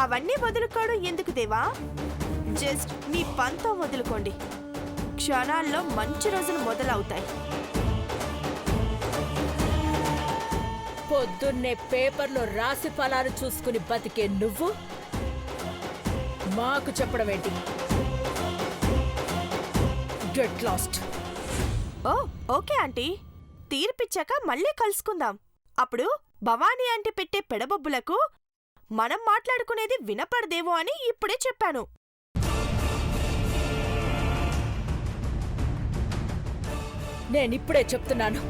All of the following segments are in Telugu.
అవన్నీ వదులుకోవడం ఎందుకు దేవా? జస్ట్ మీ పంతం వదులుకోండి. క్షణాల్లో మంచి రోజులు మొదలవుతాయి. పొద్దున్నే పేపర్లో రాశి ఫలాలు చూసుకుని బతికే నువ్వు మాకు చెప్పడం ఏంటి? Get lost. Oh okay aunty, తీర్పిచ్చాక మళ్ళీ కలుసుకుందాం. అప్పుడు భవానీ ఆంటీ పెట్టే పెడబొబ్బులకు మనం మాట్లాడుకునేది వినపడదేమో అని ఇప్పుడే చెప్పాను. నేనిప్పుడే చెప్తున్నాను,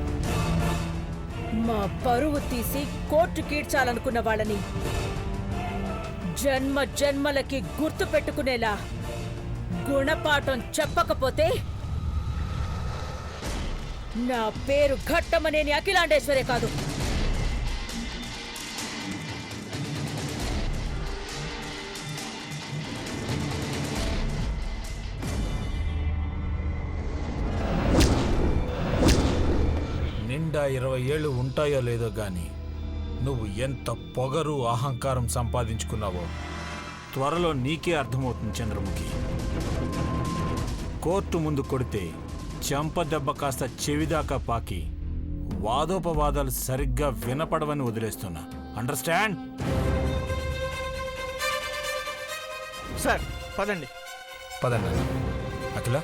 మా పరువు తీసి కోర్టు కీడ్చాలనుకున్న వాళ్ళని జన్మ జన్మలకి గుర్తు పెట్టుకునేలా గుణపాఠం చెప్పకపోతే నా పేరు ఘట్టమనేని అఖిలాండేశ్వరే కాదు. నిండా 20 ఏళ్ళు ఉంటాయో లేదో గాని నువ్వు ఎంత పొగరు అహంకారం సంపాదించుకున్నావో త్వరలో నీకే అర్థమవుతుంది చంద్రముఖి. కోర్టు ముందు కొడితే చెంపదెబ్బ కాస్త చెవిదాకా పాకి వాదోపవాదాలు సరిగ్గా వినపడవని వదిలేస్తున్నా. అండర్స్టాండ్? సార్ పదండి. పదండి. అఖిల